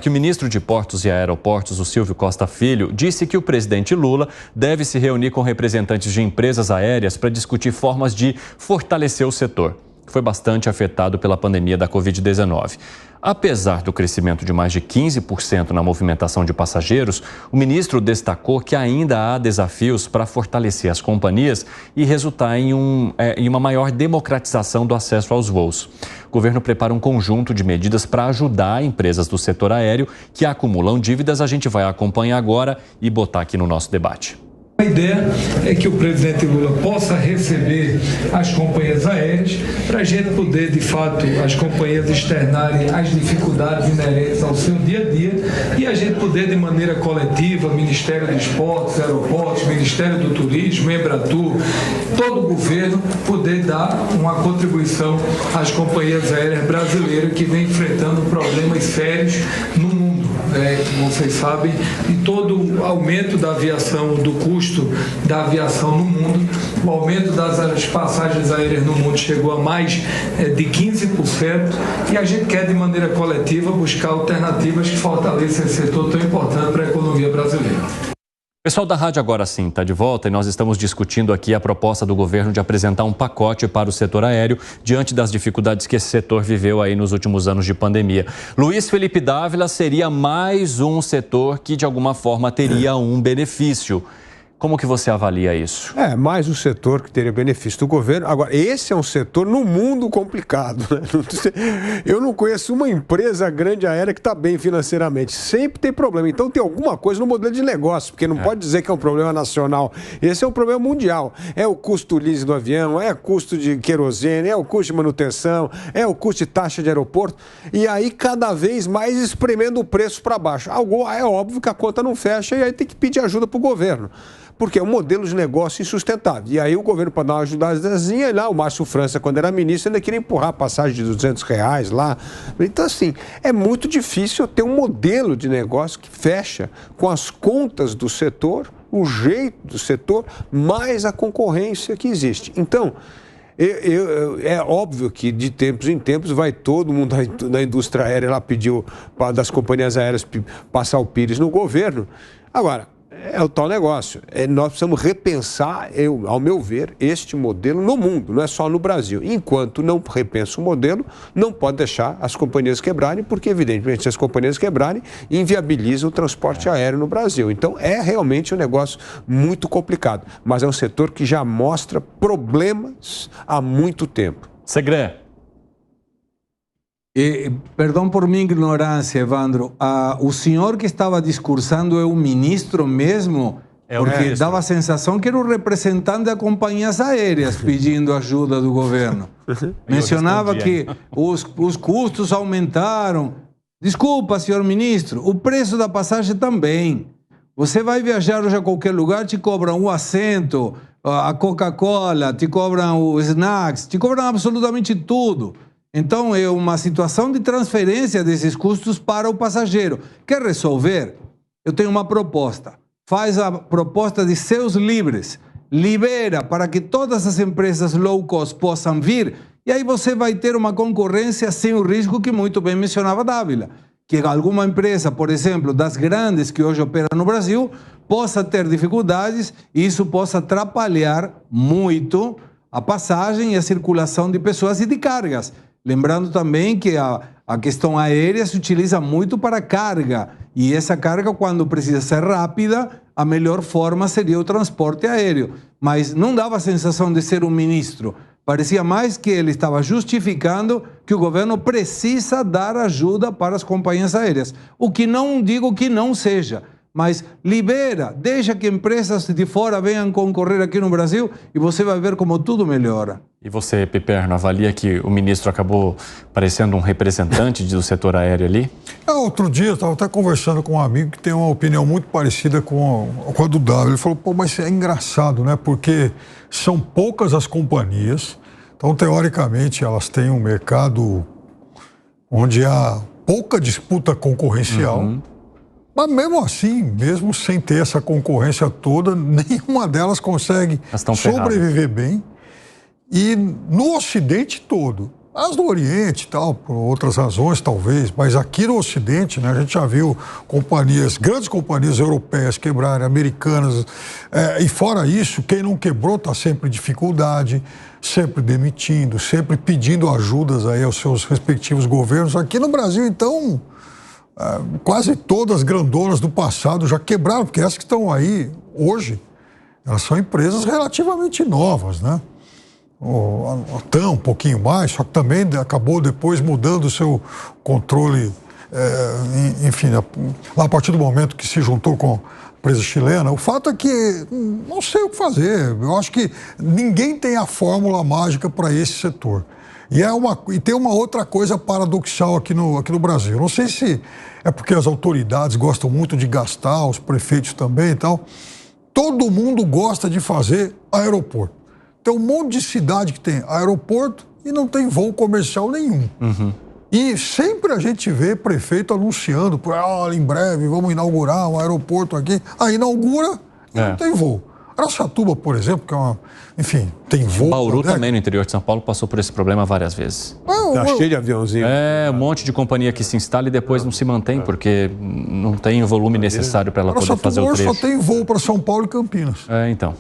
Que o ministro de Portos e Aeroportos, o Silvio Costa Filho, disse que o presidente Lula deve se reunir com representantes de empresas aéreas para discutir formas de fortalecer o setor, que foi bastante afetado pela pandemia da Covid-19. Apesar do crescimento de mais de 15% na movimentação de passageiros, o ministro destacou que ainda há desafios para fortalecer as companhias e resultar em uma maior democratização do acesso aos voos. O governo prepara um conjunto de medidas para ajudar empresas do setor aéreo que acumulam dívidas. A gente vai acompanhar agora e botar aqui no nosso debate. A ideia é que o presidente Lula possa receber as companhias aéreas para a gente poder, de fato, as companhias externarem as dificuldades inerentes ao seu dia a dia e a gente poder, de maneira coletiva, Ministério dos Esportes, Aeroportos, Ministério do Turismo, Embratur, todo o governo poder dar uma contribuição às companhias aéreas brasileiras que vem enfrentando problemas sérios no mundo. Vocês sabem, e todo o aumento da aviação, do custo da aviação no mundo, o aumento das passagens aéreas no mundo chegou a mais de 15%, e a gente quer, de maneira coletiva, buscar alternativas que fortaleçam esse setor tão importante para a economia brasileira. O pessoal da Rádio Agora Sim está de volta e nós estamos discutindo aqui a proposta do governo de apresentar um pacote para o setor aéreo diante das dificuldades que esse setor viveu aí nos últimos anos de pandemia. Luiz Felipe Dávila seria mais um setor que de alguma forma teria um benefício. Como que você avalia isso? Mais um setor que teria benefício do governo. Agora, esse é um setor no mundo complicado, né? Eu não conheço uma empresa grande aérea que está bem financeiramente. Sempre tem problema. Então tem alguma coisa no modelo de negócio, porque não pode dizer que é um problema nacional. Esse é um problema mundial. É o custo leasing do avião, é o custo de querosene, é o custo de manutenção, é o custo de taxa de aeroporto. E aí cada vez mais espremendo o preço para baixo. É óbvio que a conta não fecha e aí tem que pedir ajuda para o governo. Porque é um modelo de negócio insustentável. E aí o governo, para dar uma ajudazinha, lá o Márcio França, quando era ministro, ainda queria empurrar a passagem de R$200 lá. Então, assim, é muito difícil ter um modelo de negócio que fecha com as contas do setor, o jeito do setor, mais a concorrência que existe. Então, é óbvio que de tempos em tempos vai todo mundo da indústria aérea lá pediu das companhias aéreas passar o pires no governo. Agora, é o tal negócio. Nós precisamos repensar, ao meu ver, este modelo no mundo, não é só no Brasil. Enquanto não repensa o modelo, não pode deixar as companhias quebrarem, porque, evidentemente, se as companhias quebrarem, inviabiliza o transporte aéreo no Brasil. Então, é realmente um negócio muito complicado. Mas é um setor que já mostra problemas há muito tempo. Segre. Perdão por minha ignorância, Evandro. O senhor que estava discursando é o ministro mesmo? Porque dava a sensação que era o representante das companhias aéreas pedindo ajuda do governo. Mencionava que os custos aumentaram. Desculpa, senhor ministro, o preço da passagem também. Você vai viajar hoje a qualquer lugar, te cobram um assento, a Coca-Cola, te cobram os snacks, te cobram absolutamente tudo. Então, é uma situação de transferência desses custos para o passageiro. Quer resolver? Eu tenho uma proposta. Faz a proposta de seus livres. Libera para que todas as empresas low cost possam vir. E aí você vai ter uma concorrência sem o risco que muito bem mencionava Dávila. Que alguma empresa, por exemplo, das grandes que hoje operam no Brasil, possa ter dificuldades e isso possa atrapalhar muito a passagem e a circulação de pessoas e de cargas. Lembrando também que a questão aérea se utiliza muito para carga. E essa carga, quando precisa ser rápida, a melhor forma seria o transporte aéreo. Mas não dava a sensação de ser um ministro. Parecia mais que ele estava justificando que o governo precisa dar ajuda para as companhias aéreas. O que não digo que não seja. Mas libera, deixa que empresas de fora venham concorrer aqui no Brasil e você vai ver como tudo melhora. E você, Piperno, avalia que o ministro acabou parecendo um representante do setor aéreo ali? Outro dia eu estava até conversando com um amigo que tem uma opinião muito parecida com a do Dávila. Ele falou, mas é engraçado, né? Porque são poucas as companhias, então teoricamente elas têm um mercado onde há pouca disputa concorrencial. Mas mesmo assim, mesmo sem ter essa concorrência toda, nenhuma delas consegue sobreviver bem. E no Ocidente todo, As do Oriente e tal, por outras razões talvez, mas aqui no Ocidente, né, a gente já viu grandes companhias europeias quebrarem, americanas, e fora isso, quem não quebrou está sempre em dificuldade, sempre demitindo, sempre pedindo ajudas aí aos seus respectivos governos. Aqui no Brasil, então, quase todas as grandonas do passado já quebraram, porque essas que estão aí hoje, elas são empresas relativamente novas, né? Até um pouquinho mais, só que também acabou depois mudando o seu controle, enfim, lá a partir do momento que se juntou com a empresa chilena. O fato é que não sei o que fazer. Eu acho que ninguém tem a fórmula mágica para esse setor. E tem uma outra coisa paradoxal aqui no Brasil. Não sei se é porque as autoridades gostam muito de gastar, os prefeitos também e tal. Todo mundo gosta de fazer aeroporto. Tem um monte de cidade que tem aeroporto e não tem voo comercial nenhum. Uhum. E sempre a gente vê prefeito anunciando, em breve vamos inaugurar um aeroporto aqui. Aí inaugura e não tem voo. Araçatuba, por exemplo, que é enfim, tem voo. Bauru também, no interior de São Paulo, passou por esse problema várias vezes. Tá cheio de aviãozinho. Um monte de companhia que se instala e depois não se mantém, porque não tem o volume necessário para ela poder fazer o trecho. Só tem voo para São Paulo e Campinas. Então.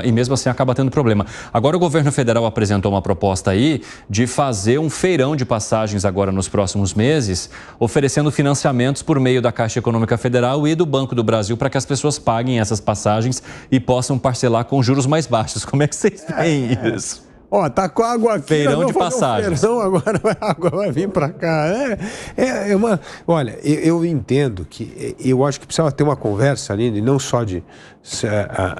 E mesmo assim acaba tendo problema. Agora o governo federal apresentou uma proposta aí de fazer um feirão de passagens agora nos próximos meses, oferecendo financiamentos por meio da Caixa Econômica Federal e do Banco do Brasil para que as pessoas paguem essas passagens e possam parcelar com juros mais baixos. Como é que vocês veem isso? Tá com água aqui. Feirão de passagens. Agora a água vai vir para cá. Olha, eu entendo que eu acho que precisava ter uma conversa ali, não só de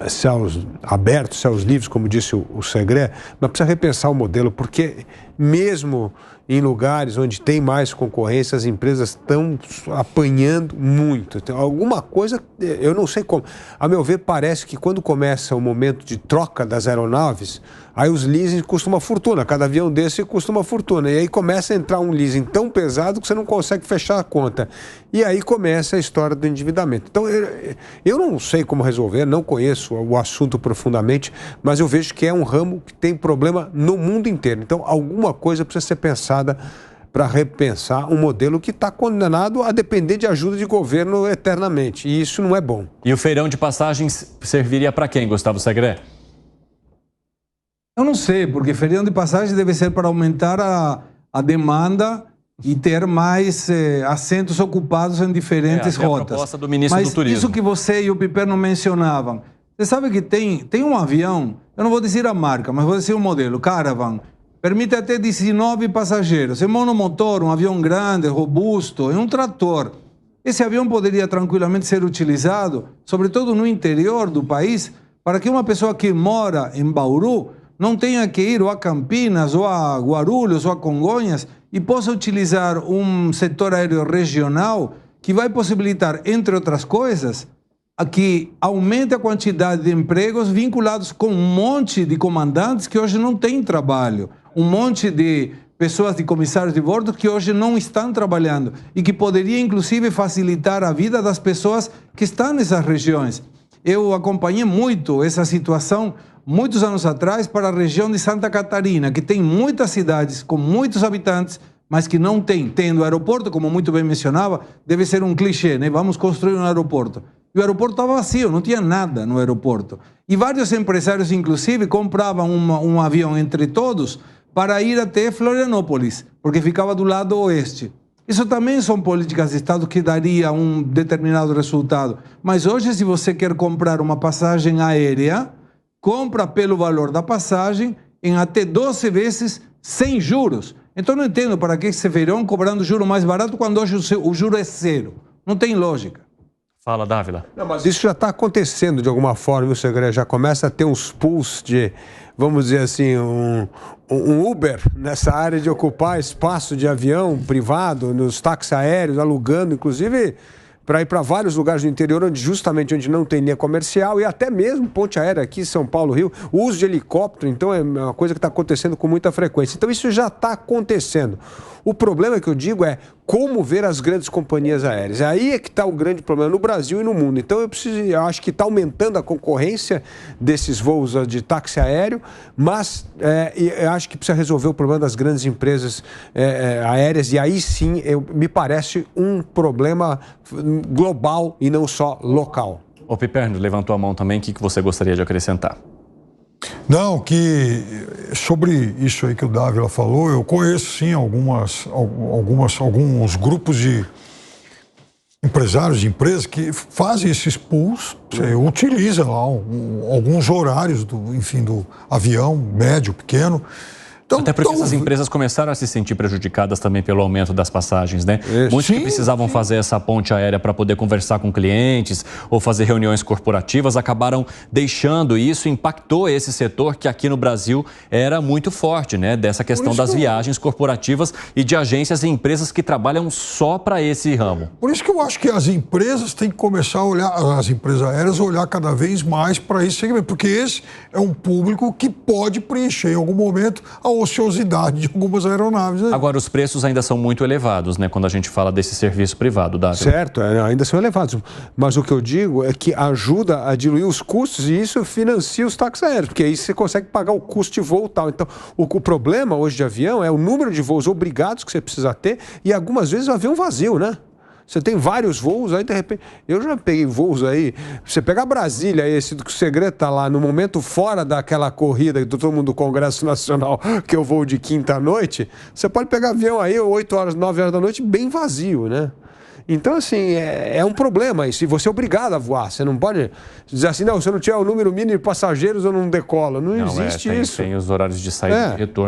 céus abertos, céus livres, como disse o Segré, mas precisa repensar o modelo, porque mesmo em lugares onde tem mais concorrência, as empresas estão apanhando muito. Tem alguma coisa, eu não sei como. A meu ver, parece que quando começa o momento de troca das aeronaves, aí os leasing custam uma fortuna. Cada avião desse custa uma fortuna. E aí começa a entrar um leasing tão pesado que você não consegue fechar a conta. E aí começa a história do endividamento. Então, eu não sei como resolver, não conheço o assunto profundamente, mas eu vejo que é um ramo que tem problema no mundo inteiro. Então, alguma coisa precisa ser pensada para repensar um modelo que está condenado a depender de ajuda de governo eternamente. E isso não é bom. E o feirão de passagens serviria para quem, Gustavo Segré? Eu não sei, porque feirão de passagem deve ser para aumentar a demanda e ter mais assentos ocupados em diferentes rotas. A proposta do ministro do Turismo. Mas isso que você e o Piperno mencionavam, você sabe que tem um avião, eu não vou dizer a marca, mas vou dizer o modelo, Caravan, permite até 19 passageiros, é monomotor, um avião grande, robusto, é um trator. Esse avião poderia tranquilamente ser utilizado, sobretudo no interior do país, para que uma pessoa que mora em Bauru não tenha que ir ou a Campinas, ou a Guarulhos, ou a Congonhas, e possa utilizar um setor aéreo regional que vai possibilitar, entre outras coisas, que aumente a quantidade de empregos vinculados com um monte de comandantes que hoje não têm trabalho, um monte de pessoas de comissários de bordo que hoje não estão trabalhando e que poderia, inclusive, facilitar a vida das pessoas que estão nessas regiões. Eu acompanhei muito essa situação muitos anos atrás para a região de Santa Catarina, que tem muitas cidades com muitos habitantes, mas que não tem. Tendo aeroporto, como muito bem mencionava, deve ser um clichê, né? Vamos construir um aeroporto. E o aeroporto estava vazio, não tinha nada no aeroporto. E vários empresários, inclusive, compravam um avião entre todos para ir até Florianópolis, porque ficava do lado oeste. Isso também são políticas de Estado que daria um determinado resultado. Mas hoje, se você quer comprar uma passagem aérea, compra pelo valor da passagem em até 12 vezes sem juros. Então não entendo para que esse feirão cobrando juro mais barato quando hoje o juro é zero. Não tem lógica. Fala, Dávila. Não, mas isso já está acontecendo de alguma forma, viu, Segré? Já começa a ter uns pools de, vamos dizer assim, um Uber nessa área de ocupar espaço de avião privado, nos táxis aéreos, alugando, inclusive, para ir para vários lugares do interior, justamente onde não tem linha comercial, e até mesmo ponte aérea aqui, São Paulo, Rio, o uso de helicóptero, então é uma coisa que está acontecendo com muita frequência. Então isso já está acontecendo. O problema que eu digo é como ver as grandes companhias aéreas. Aí é que está o grande problema no Brasil e no mundo. Então eu acho que está aumentando a concorrência desses voos de táxi aéreo, mas eu acho que precisa resolver o problema das grandes empresas aéreas, e aí sim me parece um problema global e não só local. O Piperno levantou a mão também, o que você gostaria de acrescentar? Não, que sobre isso aí que o Dávila falou, eu conheço sim alguns grupos de empresários de empresas que fazem esses pools, você utiliza lá alguns horários do avião, médio, pequeno. Então, até porque essas empresas começaram a se sentir prejudicadas também pelo aumento das passagens, né? Muitos que precisavam fazer essa ponte aérea para poder conversar com clientes ou fazer reuniões corporativas acabaram deixando, e isso impactou esse setor que aqui no Brasil era muito forte, né? Dessa questão das viagens corporativas e de agências e empresas que trabalham só para esse ramo. Por isso que eu acho que as empresas têm que começar a olhar, as empresas aéreas, olhar cada vez mais para esse segmento, porque esse é um público que pode preencher em algum momento a ociosidade de algumas aeronaves. Né? Agora, os preços ainda são muito elevados, né? Quando a gente fala desse serviço privado, Dávila. Certo, ainda são elevados. Mas o que eu digo é que ajuda a diluir os custos e isso financia os táxis aéreos, porque aí você consegue pagar o custo de voo e tal. Então, o problema hoje de avião é o número de voos obrigados que você precisa ter e algumas vezes o avião vazio, né? Você tem vários voos, aí de repente... Eu já peguei voos aí... Você pega Brasília, esse do que o segredo tá lá, no momento fora daquela corrida do todo mundo do Congresso Nacional, que eu vou de quinta à noite, você pode pegar avião aí 8 horas, 9 horas da noite, bem vazio, né? Então, assim, é um problema isso. E você é obrigado a voar. Você não pode dizer assim, não, se eu não tiver o número mínimo de passageiros, eu não decolo. Não existe isso. Tem os horários de saída e de retorno.